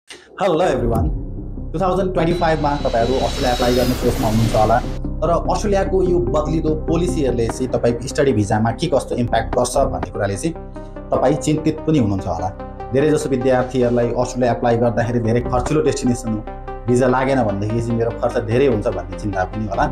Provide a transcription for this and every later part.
Hello everyone 2025 मा तपाईहरु Australia apply गर्ने सोचमा हुनुहुन्छ होला। तर अस्ट्रेलियाको यो बदलिदो पोलिसीहरुले चाहिँ तपाईको स्टडी भिजामा के कस्तो इम्प्याक्ट गर्छ भन्ने कुराले चाहिँ तपाई चिन्तित पनि हुनुहुन्छ होला। धेरै जसो विद्यार्थीहरुलाई अस्ट्रेलिया अप्लाई गर्दाखेरि धेरै खर्चिलो डेस्टिनेसन हो, भिजा लागेन भनेदेखि चाहिँ मेरो खर्च धेरै हुन्छ भन्ने चिन्ता पनि होला।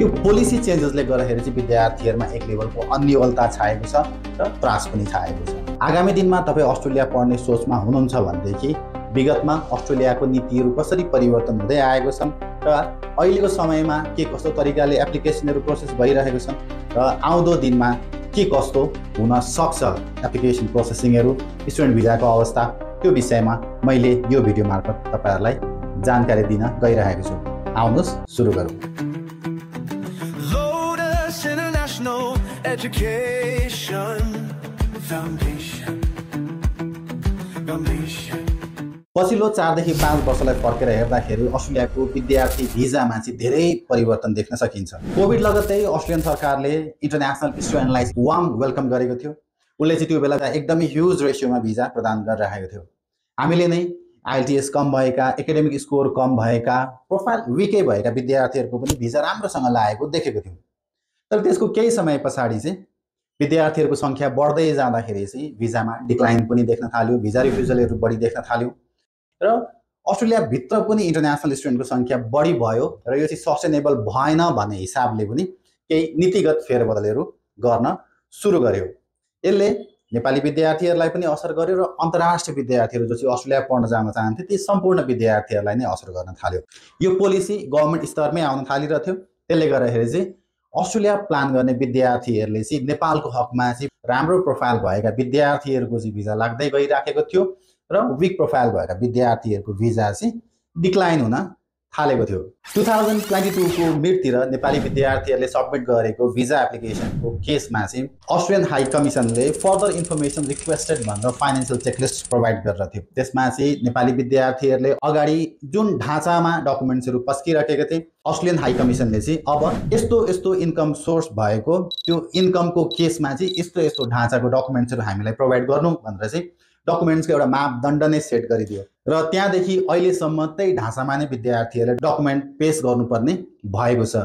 यो पोलिसी चेन्जेसले गर्दाखेरि चाहिँ विद्यार्थीहरुमा एक लेभलको अन्योलता छाएको छ र त्रास पनि छाएको छ। आगामी दिनमा तपाई अस्ट्रेलिया पढ्ने सोचमा हुनुहुन्छ भनेदेखि विगतमा अस्ट्रेलियाको नीतिहरू कसरी परिवर्तन हुँदै आएको छन् र अहिलेको समयमा के कस्तो तरिकाले एप्लिकेसनहरू प्रोसेस भइरहेको छन् र आउँदो दिनमा के कस्तो हुन सक्छ एप्लिकेसन प्रोसेसिङहरू, स्टुडेन्ट भिजाको अवस्था, त्यो विषयमा मैले यो भिडियो मार्फत तपाईहरुलाई जानकारी दिन गइरहेको छु। आउनुहोस् सुरु गरौँ। Lotus International Education Foundation. पछिल्लो 4 देखि 5 वर्षलाई फर्केर हेर्दाखेरि अस्ट्रेलियाको विद्यार्थी भिजामा चाहिँ धेरै परिवर्तन देख्न सकिन्छ। कोभिड लगत्तै अस्ट्रेलियन सरकारले इन्टरनेसनल स्टुडेन्टलाई वार्म वेलकम गरेको थियो। उनले चाहिँ त्यो बेला एकदमै ह्युज रेशियोमा भिजा प्रदान गरिरहेको थियो। हामीले नै आइएलटीएस कम भएका, एकाडेमिक स्कोर कम भएका, प्रोफाइल विकै भएका विद्यार्थीहरूको पनि भिजा राम्रोसँग लागेको देखेको थियौँ। तर त्यसको केही समय पछाडि चाहिँ विद्यार्थीहरूको सङ्ख्या बढ्दै जाँदाखेरि चाहिँ भिजामा डिक्लाइन पनि देख्न थाल्यो, भिजा रिफ्युजलहरू बढी देख्न थाल्यो र अस्ट्रेलिया भित्र पनि इन्टरनेसनल स्टुडेन्टको सङ्ख्या बढी भयो र यो चाहिँ सस्टेनेबल भएन भन्ने हिसाबले पनि केही नीतिगत फेरबदलहरू गर्न सुरु गर्यो। यसले नेपाली विद्यार्थीहरूलाई पनि असर गर्यो र अन्तर्राष्ट्रिय विद्यार्थीहरू जो चाहिँ अस्ट्रेलिया पढ्न जान चाहन्थे ती सम्पूर्ण विद्यार्थीहरूलाई नै असर गर्न थाल्यो। यो पोलिसी गभर्नमेन्ट स्तरमै आउन थालिरहेको थियो। त्यसले गर्दाखेरि चाहिँ अस्ट्रेलिया प्लान गर्ने विद्यार्थीहरूले चाहिँ नेपालको हकमा चाहिँ राम्रो प्रोफाइल भएका विद्यार्थीहरूको चाहिँ भिजा लाग्दै गइराखेको थियो र विक प्रोफाइल भएका विद्यार्थीहरूको भिजा चाहिँ डिक्लाइन हुन थालेको थियो। 2022 को मिडतिर नेपाली विद्यार्थीहरूले सबमिट गरेको भिजा एप्लिकेसनको केसमा चाहिँ अस्ट्रेलियन हाई कमिसनले फर्दर इन्फर्मेसन रिक्वेस्टेड भनेर फाइनेन्सियल चेकलिस्ट प्रोभाइड गरेर थियो। त्यसमा चाहिँ नेपाली विद्यार्थीहरूले अगाडि जुन ढाँचामा डकुमेन्ट्सहरू पस्किराखेका थिए, अस्ट्रेलियन हाई कमिसनले चाहिँ अब यस्तो यस्तो इन्कम सोर्स भएको त्यो इन्कमको केसमा चाहिँ यस्तो यस्तो ढाँचाको डकुमेन्ट्सहरू हामीलाई प्रोभाइड गर्नु भनेर चाहिँ डकुमेन्ट्सको एउटा मापदण्ड नै सेट गरिदियो र त्यहाँदेखि अहिलेसम्म त्यही ढाँचामा नै विद्यार्थीहरूले डकुमेन्ट पेश गर्नुपर्ने भएको छ।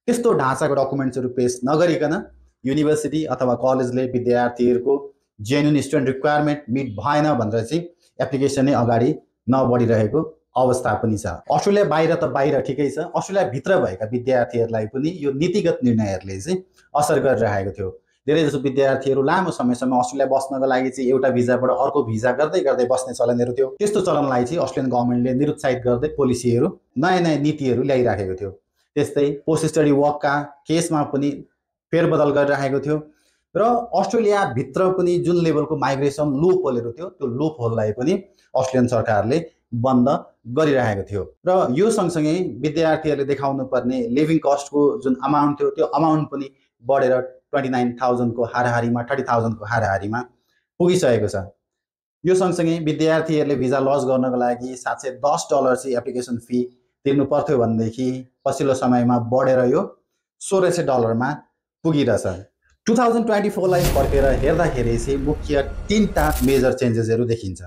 त्यस्तो ढाँचाको डकुमेन्ट्सहरू पेश नगरिकन युनिभर्सिटी अथवा कलेजले विद्यार्थीहरूको जेन्युन स्टुडेन्ट रिक्वायरमेन्ट मिट भएन भनेर चाहिँ एप्लिकेसन नै अगाडि नबढिरहेको अवस्था पनि छ। अस्ट्रेलिया बाहिर त बाहिर ठिकै छ, अस्ट्रेलिया भित्र भएका विद्यार्थीहरूलाई पनि यो नीतिगत निर्णयहरूले चाहिँ असर गरिरहेको थियो। धेरै जसो विद्यार्थीहरू लामो समयसम्म अस्ट्रेलिया बस्नको लागि चाहिँ एउटा भिजाबाट अर्को भिजा गर्दै गर्दै बस्ने चलनहरू थियो। त्यस्तो चलनलाई चाहिँ अस्ट्रेलियन गभर्नमेन्टले निरुत्साहित गर्दै पोलिसीहरू नयाँ नयाँ नीतिहरू ल्याइराखेको थियो। त्यस्तै पोस्ट स्टडी वर्कका केसमा पनि फेरबदल गरिराखेको थियो र अस्ट्रेलिया भित्र पनि जुन लेभलको माइग्रेसन लुप होलहरू थियो त्यो लुप होललाई पनि अस्ट्रेलियन सरकारले बन्द गरिरहेको थियो र यो सँगसँगै विद्यार्थीहरूले देखाउनु पर्ने लिभिङ कस्टको जुन अमाउन्ट थियो त्यो अमाउन्ट पनि बढेर 29,000 को हाराहारीमा 30,000 को हाराहारीमा पुगिसकेको छ। यो सँगसँगै विद्यार्थीहरूले भिजा लज गर्नको लागि $710 चाहिँ एप्लिकेसन फी तिर्नु पर्थ्यो भनेदेखि पछिल्लो समयमा बढेर यो $1,600 मा पुगिरहेछ। 2024 लाई फर्केर हेर्दाखेरि चाहिँ मुख्य 3टा मेजर चेन्जेसहरू देखिन्छ।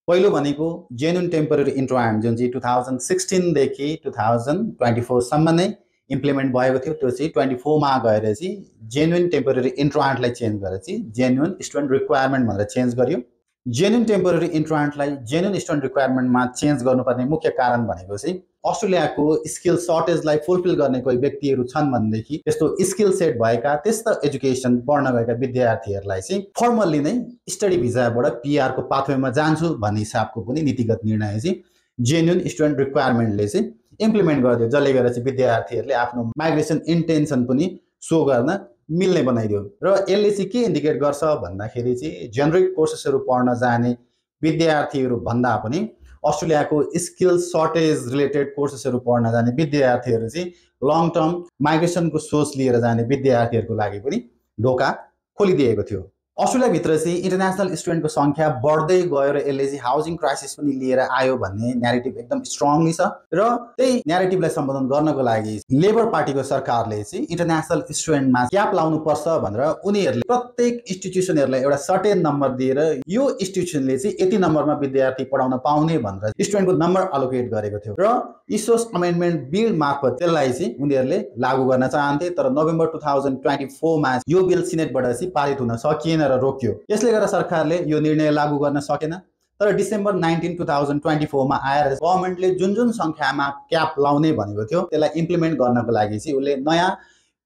पहिलो भनेको जेन्युन टेम्पररी इन्ट्रान्ट जुन चाहिँ 2016 देखि 2024 सम्म नै इम्प्लिमेन्ट भएको थियो, त्यो चाहिँ 24 मा गएर चाहिँ जेन्युन टेम्पररी इन्ट्रान्टलाई चेन्ज गरेर चाहिँ जेन्युन स्टुडेन्ट रिक्वायरमेन्ट भनेर चेन्ज गरियो। जेन्युन टेम्पररी इन्ट्रान्टलाई जेन्युन स्टुडेन्ट रिक्वायरमेन्टमा चेन्ज गर्नुपर्ने मुख्य कारण भनेको चाहिँ अस्ट्रेलियाको स्किल सर्टेजलाई फुलफिल गर्ने कोही व्यक्तिहरू छन् भनेदेखि त्यस्तो स्किल सेट भएका त्यस्ता एजुकेसन पढ्न गएका विद्यार्थीहरूलाई चाहिँ फर्मल्ली नै स्टडी भिजाबाट पीआरको पाथवेमा जान्छु भन्ने हिसाबको पनि नीतिगत निर्णय चाहिँ जेन्युन स्टुडेन्ट रिक्वायरमेन्टले चाहिँ इम्प्लिमेन्ट गरिदियो, जसले गर्दा चाहिँ विद्यार्थीहरूले आफ्नो माइग्रेसन इन्टेन्सन पनि सो गर्न मिल्ने बनाइदियो। र यसले चाहिँ के इन्डिकेट गर्छ भन्दाखेरि चाहिँ जेनरिक कोर्सेसहरू पढ्न जाने विद्यार्थीहरू भन्दा पनि अस्ट्रेलियाको स्किल सर्टेज रिलेटेड कोर्सेसहरू पढ्न जाने विद्यार्थीहरू चाहिँ लङ टर्म माइग्रेसनको सोच लिएर जाने विद्यार्थीहरूको लागि पनि ढोका खोलिदिएको थियो। अस्ट्रेलियाभित्र चाहिँ इन्टरनेसनल स्टुडेन्टको सङ्ख्या बढ्दै गयो र यसले चाहिँ हाउसिङ क्राइसिस पनि लिएर आयो भन्ने न्यारेटिभ एकदम स्ट्रङली छ र त्यही न्यारेटिभलाई सम्बोधन गर्नको लागि लेबर पार्टीको सरकारले चाहिँ इन्टरनेसनल स्टुडेन्टमा क्याप लाउनु पर्छ भनेर उनीहरूले प्रत्येक इन्स्टिट्युसनहरूलाई एउटा सर्टेन नम्बर दिएर यो इन्स्टिट्युसनले चाहिँ यति नम्बरमा विद्यार्थी पढाउन पाउने भनेर स्टुडेन्टको नम्बर अलोकेट गरेको थियो र इसोस अमेन्डमेन्ट बिल मार्फत त्यसलाई चाहिँ उनीहरूले लागू गर्न चाहन्थे। तर नोभेम्बर 2024 मा यो बिल सिनेटबाट चाहिँ पारित हुन सकिएन र रोक्यो। यसले गर्दा सरकारले यो निर्णय लागू गर्न सकेन। तर डिसेम्बर 19, 2024 मा आएर गभर्नमेन्टले जुन जुन संख्यामा क्याप लाउने भनेको थियो त्यसलाई इम्प्लिमेन्ट गर्नको लागि चाहिँ उसले नयाँ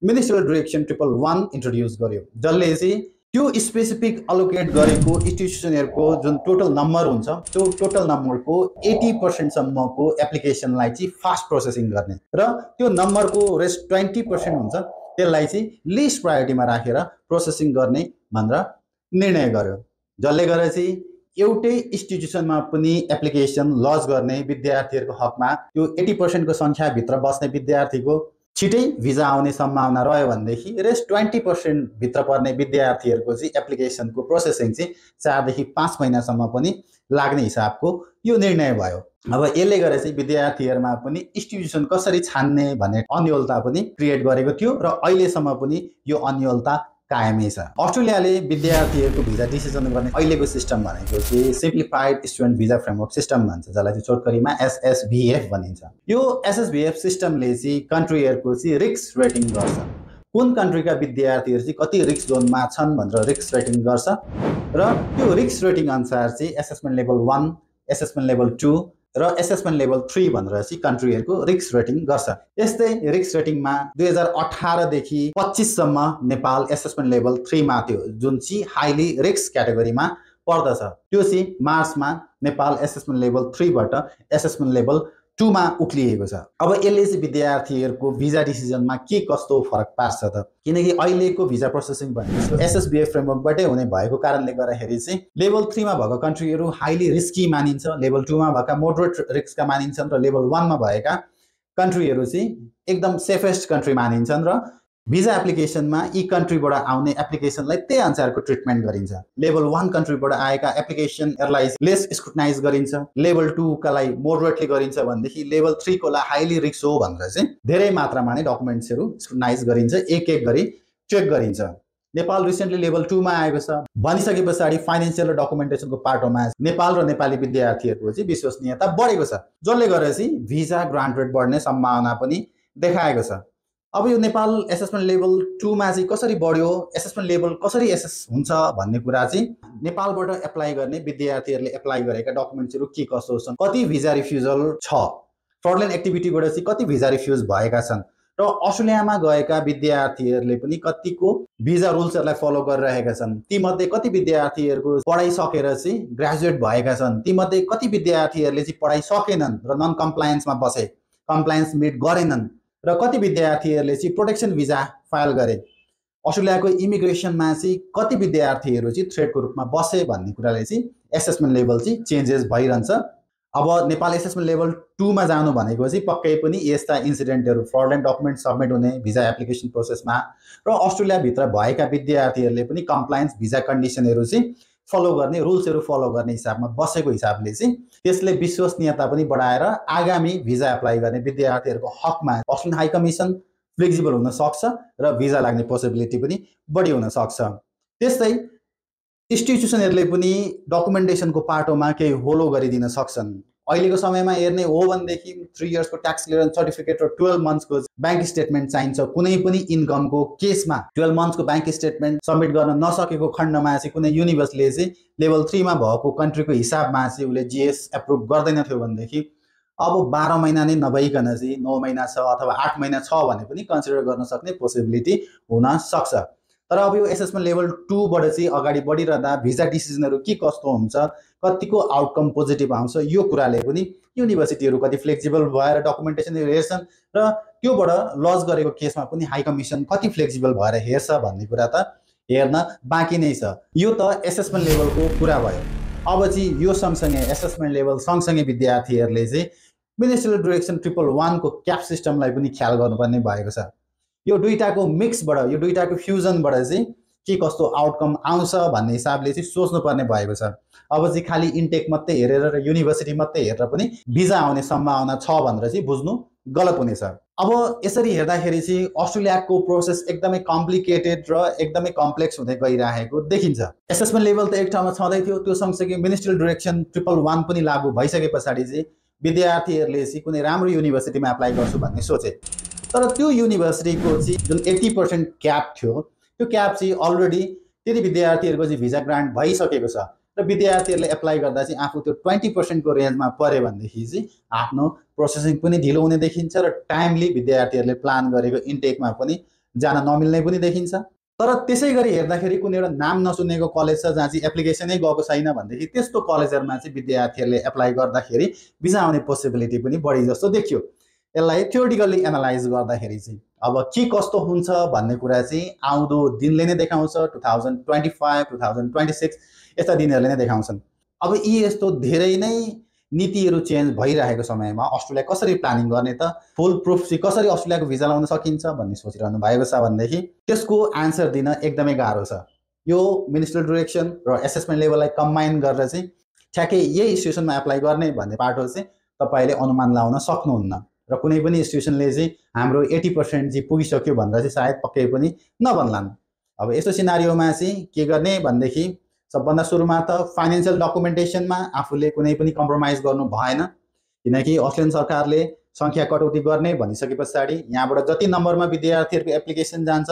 मिनिस्ट्रियल डाइरेक्सन 111 इन्ट्रोड्युस गर्यो, जसले चाहिँ त्यो स्पेसिफिक अलोकेट गरेको इन्स्टिट्युसनहरुको जुन टोटल नम्बर हुन्छ त्यो टोटल नम्बरको 80% सम्मको एप्लिकेसनलाई चाहिँ फास्ट प्रोसेसिङ गर्ने र त्यो नम्बरको रेस्ट 20% हुन्छ त्यसलाई चाहिँ लिस्ट प्रायोरिटीमा राखेर प्रोसेसिङ गर्ने भनेर निर्णय गर्यो। जसले गर्दा चाहिँ एउटै इन्स्टिट्युसनमा पनि एप्लिकेसन लन्च गर्ने विद्यार्थीहरूको हकमा त्यो 80% को संख्याभित्र बस्ने विद्यार्थीको छिटै भिजा आउने सम्भावना रह्यो भनेदेखि रेस्ट 20% भित्र पर्ने विद्यार्थीहरूको चाहिँ एप्लिकेसनको प्रोसेसिङ चाहिँ 4 देखि 5 महिनासम्म पनि लाग्ने हिसाबको यो निर्णय भयो। अब यसले गर्दा चाहिँ विद्यार्थीहरुमा पनि इन्स्टिट्युसन कसरी छान्ने भन्ने अन्योलता पनि क्रिएट गरेको थियो र अहिलेसम्म पनि यो अन्योलता कायमै छ। अस्ट्रेलियाले विद्यार्थीहरुको भिजा डिसिजन गर्ने अहिलेको सिस्टम भनेको चाहिँ simplified student visa framework system भन्छ, जसलाई चाहिँ छोटकरीमा SSVF भनिन्छ। यो SSVF सिस्टमले चाहिँ कन्ट्रीहरुको चाहिँ रिस्क रेटिङ गर्छ। कुन कन्ट्रीका विद्यार्थीहरु चाहिँ कति रिस्क जोनमा छन् भनेर रिस्क रेटिङ गर्छ र त्यो रिस्क रेटिङ अनुसार चाहिँ एसेसमेन्ट लेभल 1, एसेसमेन्ट लेभल 2 र एसेसमेन्ट लेभल 3 भनेर चाहिँ कन्ट्रीहरुको रिस्क रेटिङ गर्छ। यस्तै रिस्क रेटिङमा 2018 देखि 25 सम्म नेपाल एसेसमेन्ट लेभल 3 मा थियो, जुन चाहिँ हाइली रिस्क क्याटेगोरीमा पर्दछ। त्यो चाहिँ मार्चमा नेपाल एसेसमेन्ट लेभल 3 बाट एसेसमेन्ट लेभल 2 मा उक्लिएको छ। अब यसले चाहिँ विद्यार्थीहरुको भिजा डिसिजनमा के कस्तो फरक पार्छ त, किनकि अहिलेको भिजा प्रोसेसिङ भनेको SSVF फ्रेमवर्कबाटै हुने भएको कारणले गर्दाखेरि चाहिँ लेभल 3 मा भएको कन्ट्रीहरु हाइली रिस्की मानिन्छ, लेभल 2 मा भएका मोडरेट रिस्कका मानिन्छन् र लेभल 1 मा भएका कन्ट्रीहरु चाहिँ एकदम सेफेस्ट कन्ट्री मानिन्छन् र भिजा एप्लिकेसनमा यी कन्ट्रीबाट आउने एप्लिकेसनलाई त्यही अनुसारको ट्रिटमेन्ट गरिन्छ। लेभल 1 कन्ट्रीबाट आएका एप्लिकेसनहरुलाई लेस स्क्रुटनाइज गरिन्छ, लेभल 2 का लाई मोडरेटली गरिन्छ भनेदेखि लेभल 3 को लाई हाइली रिस्क हो भनेर चाहिँ धेरै मात्रामा नै डकुमेन्ट्सहरु स्क्रुटनाइज गरिन्छ, एक एक गरी चेक गरिन्छ। नेपाल रिसेन्टली लेभल 2 मा आएको छ भनिसके पछाडी फाइनान्शियल र डकुमेन्टेसनको पाटोमा नेपाल र नेपाली विद्यार्थीहरुको चाहिँ विश्वसनीयता बढेको छ, जसले गर्दा चाहिँ भिजा ग्रान्ट रेट बढ्ने सम्भावना पनि देखाएको छ। अब यो नेपाल एसेसमेन्ट लेभल 2 मा चाहिँ कसरी बढ्यो, एसेसमेन्ट लेभल कसरी एसेस हुन्छ भन्ने कुरा चाहिँ नेपालबाट एप्लाई गर्ने विद्यार्थीहरुले एप्लाई गरेका डकुमेन्ट्सहरु के कसो छन्, कति भिजा रिफ्युजल छ, फ्रडलेन्ट एक्टिभिटीबाट चाहिँ कति भिजा रिफ्युज भएका छन् र अस्ट्रेलियामा गएका विद्यार्थीहरुले पनि कतिको भिजा रुल्सहरुलाई फलो गरिरहेका छन्, ती मध्ये कति विद्यार्थीहरुको पढाइ सकेर चाहिँ ग्रेजुएट भएका छन्, ती मध्ये कति विद्यार्थीहरुले चाहिँ पढाइ सकेनन् र नन कम्प्लायन्समा बसे, कम्प्लायन्स मिट गरेनन् र कति विद्यार्थीहरुले चाहिँ प्रोटेक्सन भिजा फाइल गरे। अस्ट्रेलियाको इमिग्रेसनमा चाहिँ कति विद्यार्थीहरु चाहिँ थ्रेटको रूपमा बसे भन्ने कुराले चाहिँ एसेसमेन्ट लेभल चाहिँ चेन्जेस भइरहन्छ। अब नेपाल एसेसमेन्ट लेभल 2 मा जानु भनेको चाहिँ पक्कै पनि यस्ता इन्सिडेन्टहरु, फ्रडलेन्ट डकुमेन्ट सबमिट हुने भिजा एप्लिकेसन प्रोसेसमा र अस्ट्रेलिया भित्र भएका विद्यार्थीहरुले पनि कम्प्लायन्स भिजा कन्डिसनहरु चाहिँ फलो गर्ने, रुल्सहरु फलो गर्ने हिसाबमा बसेको हिसाबले चाहिँ त्यसले विश्वसनीयता पनि बढाएर आगामी भिजा एप्लाई गर्ने विद्यार्थीहरुको हकमा अस्ट्रेलियन हाई कमिसन फ्लेक्सिबल हुन सक्छ र भिजा लाग्ने पोसिबिलिटी पनि बढी हुन सक्छ। त्यस्तै इन्स्टिट्युसनहरुले पनि डकुमेन्टेसनको पाटोमा केही होलो गरिदिन सक्छन्। अहिलेको समयमा हेर्ने हो भनेदेखि 3 इयर्स को ट्याक्स क्लियरेन्स सर्टिफिकेट र 12 मन्थ्स को बैंक स्टेटमेन्ट चाहिन्छ। कुनै पनि इन्कमको केसमा 12 मन्थ्स को बैंक स्टेटमेन्ट सबमिट गर्न नसकेको खण्डमा चाहिँ कुनै युनिभर्सले चाहिँ लेभल 3 मा भएको कन्ट्रीको हिसाबमा चाहिँ उले जीएस एप्रुभ गर्दैन थियो भनेदेखि अब 12 महिना नै नभइकन चाहिँ 9 महिना छ अथवा 8 महिना छ भने पनि कन्सिडर गर्न सक्ने पोसिबिलिटी हुन सक्छ। तर अब यो एसेसमेन्ट लेभल 2 बाट चाहिँ अगाडि बढिरहँदा भिजा डिसिजनहरु के कस्तो हुन्छ, कतिको आउटकम पोजिटिभ आउँछ, यो कुराले पनि युनिभर्सिटीहरु कति फ्लेक्सिबल भएर डकुमेन्टेसन हेर्छन् र त्योबाट लज गरेको केसमा पनि हाई कमिसन कति फ्लेक्सिबल भएर हेर्छ भन्ने कुरा त हेर्न बाँकी नै छ। यो त एसेसमेन्ट लेभलको कुरा भयो। अब चाहिँ यो सँगसँगै एसेसमेन्ट लेभल सँगसँगै विद्यार्थीहरुले चाहिँ मिनिस्ट्रियल डाइरेक्सन 111 को क्याप सिस्टमलाई पनि ख्याल गर्नुपर्ने भएको छ। यो दुईटाको मिक्सबाट, यो दुईटाको फ्युजनबाट चाहिँ के कस्तो आउटकम आउँछ भन्ने हिसाबले चाहिँ सोच्नुपर्ने भएको छ। अब चाहिँ खालि इन्टेक मात्रै हेरेर र युनिभर्सिटी मात्रै हेरेर पनि भिजा आउने सम्भावना छ भनेर चाहिँ बुझ्नु गलत हुनेछ। अब यसरी हेर्दाखेरि चाहिँ अस्ट्रेलियाको प्रोसेस एकदमै कम्प्लिकेटेड र एकदमै कम्प्लेक्स हुँदै गइरहेको देखिन्छ। एसेसमेन्ट लेभल त एक ठाउँमा छँदै थियो, त्यो सँगसँगै मिनिस्ट्रियल डाइरेक्सन 111 पनि लागू भइसके पछाडि चाहिँ विद्यार्थीहरूले चाहिँ कुनै राम्रो युनिभर्सिटीमा एप्लाई गर्छु भन्ने सोचे। तर त्यो युनिभर्सिटीको चाहिँ जुन 80% क्याप थियो, त्यो क्याप चाहिँ अलरेडी त्यति विद्यार्थीहरूको चाहिँ भिजा ग्रान्ट भइसकेको छ र विद्यार्थीहरूले एप्लाई गर्दा चाहिँ आफू त्यो 20% को रेन्जमा पऱ्यो भनेदेखि चाहिँ आफ्नो प्रोसेसिङ पनि ढिलो हुने देखिन्छ र टाइमली विद्यार्थीहरूले प्लान गरेको इन्टेकमा पनि जान नमिल्ने पनि देखिन्छ। तर त्यसै गरी हेर्दाखेरि कुनै एउटा नाम नसुनेको कलेज छ जहाँ चाहिँ एप्लिकेसनै गएको छैन भनेदेखि त्यस्तो कलेजहरूमा चाहिँ विद्यार्थीहरूले एप्लाई गर्दाखेरि भिजा आउने पोसिबिलिटी पनि बढी जस्तो देखियो। यसलाई थ्योरिटिकल्ली एनालाइज गर्दाखेरि चाहिँ अब के कस्तो हुन्छ भन्ने कुरा चाहिँ आउँदो दिनले नै देखाउँछ। 2025, 2026 यस्ता दिनहरूले नै देखाउँछन्। अब यी यस्तो धेरै नै नीतिहरू चेन्ज भइरहेको समयमा अस्ट्रेलिया कसरी प्लानिङ गर्ने त, फुल प्रुफ चाहिँ कसरी अस्ट्रेलियाको भिजा लाउन सकिन्छ भन्ने सोचिरहनु भएको छ भनेदेखि त्यसको आन्सर दिन एकदमै गाह्रो छ। यो मिनिस्ट्रियल डाइरेक्सन र एसेसमेन्ट लेभललाई कम्बाइन गरेर चाहिँ ठ्याक्कै यही इन्स्टिट्युसनमा एप्लाई गर्ने भन्ने पाटो चाहिँ तपाईँले अनुमान लाउन सक्नुहुन्न र कुनै पनि इन्स्टिट्युसनले चाहिँ हाम्रो 80% चाहिँ पुगिसक्यो भनेर चाहिँ सायद पक्कै पनि नभन्लान्। अब यस्तो सिनारियोमा चाहिँ के गर्ने भनेदेखि सबभन्दा सुरुमा त फाइनेन्सियल डकुमेन्टेसनमा आफूले कुनै पनि कम्प्रोमाइज गर्नु भएन, किनकि अस्ट्रेलियन सरकारले सङ्ख्या कटौती गर्ने भनिसके पछाडि यहाँबाट जति नम्बरमा विद्यार्थीहरूको एप्लिकेसन जान्छ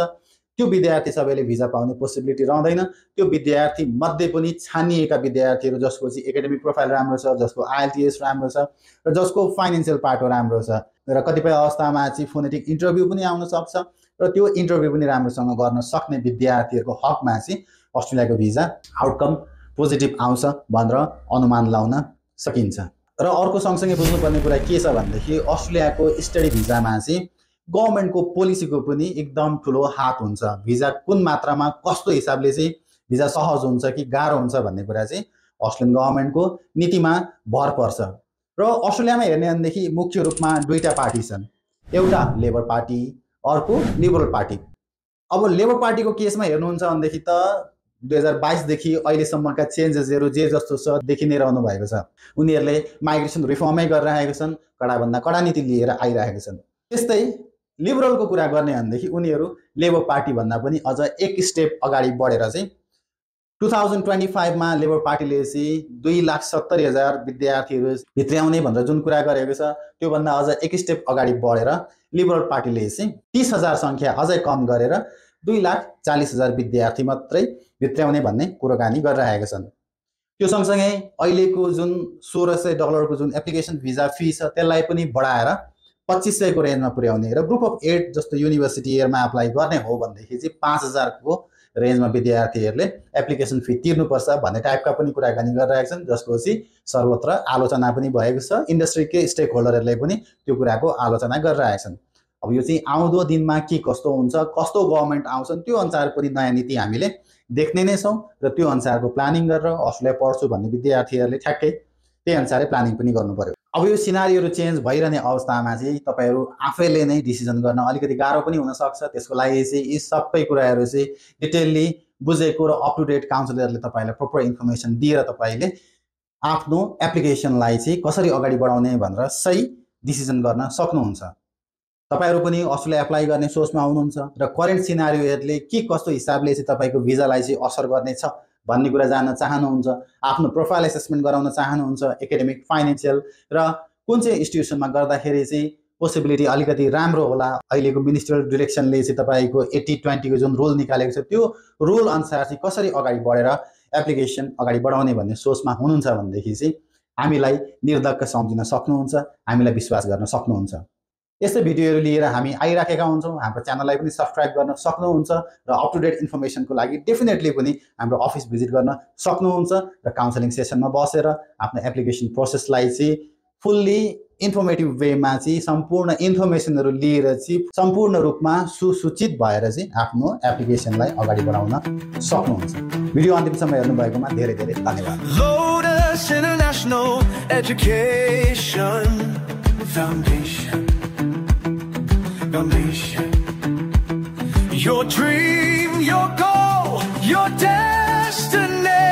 त्यो विद्यार्थी सबैले भिजा पाउने पोसिबिलिटी रहँदैन। त्यो विद्यार्थी मध्ये पनि छानिएका विद्यार्थीहरू जसको चाहिँ एकाडेमिक प्रोफाइल राम्रो छ, जसको IELTS राम्रो छ र जसको फाइनेन्सियल पाटो राम्रो छ र कतिपय अवस्थामा चाहिँ फोनेटिक इन्टरभ्यू पनि आउन सक्छ र त्यो इन्टरभ्यू पनि राम्रोसँग गर्न सक्ने विद्यार्थीहरूको हकमा चाहिँ अस्ट्रेलियाको भिजा आउटकम पोजिटिभ आउँछ भनेर अनुमान लाउन सकिन्छ। र अर्को सँगसँगै बुझ्नुपर्ने कुरा के छ भनेदेखि अस्ट्रेलियाको स्टडी भिजामा चाहिँ गभर्मेन्टको पोलिसीको पनि एकदम ठुलो हात हुन्छ। भिजा कुन मात्रामा कस्तो हिसाबले चाहिँ भिजा सहज हुन्छ कि गाह्रो हुन्छ भन्ने कुरा चाहिँ अस्ट्रेलियन गभर्मेन्टको नीतिमा भर पर्छ। र अस्ट्रेलियामा हेर्ने भनेदेखि मुख्य रूपमा दुईटा पार्टी छन्, एउटा लेबर पार्टी, अर्को लिबरल पार्टी। अब लेबर पार्टीको केसमा हेर्नुहुन्छ भनेदेखि त 2022 देखि अहिलेसम्मका चेन्जेसहरू जे जस्तो छ देखि नै रहनु भएको छ। उनीहरूले माइग्रेसन रिफर्मै गरिरहेका छन्, कडाभन्दा कडा नीति लिएर आइरहेका छन्। त्यस्तै लिबरलको कुरा गर्ने भनेदेखि उनीहरू लेबर पार्टी भन्दा पनि अझ एक स्टेप अगाडि बढेर चाहिँ 2025 मा लेबर पार्टीले चाहिँ 2,70,000 विद्यार्थीहरू भित्र्याउने भनेर जुन कुरा गरेको छ त्योभन्दा अझ एक स्टेप अगाडि बढेर लिबरल पार्टीले चाहिँ 30,000 सङ्ख्या अझै कम गरेर 2,40,000 विद्यार्थी मात्रै भित्र्याउने भन्ने कुराकानी गरिरहेका छन्। त्यो सँगसँगै अहिलेको जुन $1,600 को जुन एप्लिकेसन भिजा फी छ त्यसलाई पनि बढाएर 2,500 को रेन्जमा पुर्याउने र ग्रुप अफ 8 जस्तो युनिभर्सिटीहरूमा एप्लाई गर्ने हो भनेदेखि चाहिँ 5,000 को रेन्जमा विद्यार्थीहरूले एप्लिकेसन फी तिर्नुपर्छ भन्ने टाइपका पनि कुराकानी गरिरहेका छन्, जसको चाहिँ सर्वत्र आलोचना पनि भएको छ। इन्डस्ट्रीकै स्टेक होल्डरहरूले पनि त्यो कुराको आलोचना गरिरहेका छन्। अब यो चाहिँ आउँदो दिनमा के कस्तो हुन्छ, कस्तो गभर्मेन्ट आउँछन् त्यो अनुसार पनि नयाँ नीति हामीले देख्ने नै छौँ र त्यो अनुसारको प्लानिङ गरेर अस्ट्रेलिया पढ्छु भन्ने विद्यार्थीहरूले ठ्याक्कै त्यही अनुसारै प्लानिङ पनि गर्नु पर्यो। अब यो सिनारीहरू चेन्ज भइरहने अवस्थामा चाहिँ तपाईँहरू आफैले नै डिसिजन गर्न अलिकति गाह्रो पनि हुनसक्छ। त्यसको लागि चाहिँ यी सबै कुराहरू चाहिँ डिटेलली बुझेको र अप टु डेट काउन्सिलरले तपाईँलाई प्रपर इन्फर्मेसन दिएर तपाईँले आफ्नो एप्लिकेसनलाई चाहिँ कसरी अगाडि बढाउने भनेर सही डिसिजन गर्न सक्नुहुन्छ। तपाईहरु पनि अस्ट्रेलिया एप्लाई गर्ने सोचमा हुनुहुन्छ र करेन्ट सिनारियोहरुले के कस्तो हिसाबले चाहिँ तपाईको भिजालाई चाहिँ असर गर्नेछ भन्ने कुरा जान्न चाहनुहुन्छ, आफ्नो प्रोफाइल एसेसमेन्ट गराउन चाहनुहुन्छ, एकाडेमिक फाइनान्शियल र कुन चाहिँ इन्स्टिट्युसनमा गर्दाखेरि चाहिँ पोसिबिलिटी अलिकति राम्रो होला, अहिलेको मिनिस्ट्रियल डाइरेक्सनले चाहिँ तपाईको 80-20 को जुन रुल निकालेको छ त्यो रुल अनुसार चाहिँ कसरी अगाडि बढेर एप्लिकेसन अगाडि बढाउने भन्ने सोचमा हुनुहुन्छ भनेदेखि चाहिँ हामीलाई निर्धक्क सम्झिन सक्नुहुन्छ, हामीलाई विश्वास गर्न सक्नुहुन्छ। यस्तै भिडियोहरु लिएर हामी आइराखेका हुन्छौं। हाम्रो च्यानललाई पनि सब्स्क्राइब गर्न सक्नुहुन्छ र अप टु डेट इन्फर्मेसनको लागि डेफिनेटली पनि हाम्रो अफिस भिजिट गर्न सक्नुहुन्छ र काउन्सलिङ सेसनमा बसेर आफ्नो एप्लिकेसन प्रोसेसलाई चाहिँ फुल्ली इन्फर्मेटिभ वेमा चाहिँ सम्पूर्ण इन्फर्मेसनहरु लिएर चाहिँ सम्पूर्ण रूपमा सुसूचित भएर चाहिँ आफ्नो एप्लिकेसनलाई अगाडि बढाउन सक्नुहुन्छ। भिडियो अन्तिमसम्म हेर्नु भएकोमा धेरै धेरै धन्यवाद। Lotus International Education Foundation. Your dream, your goal. your destination.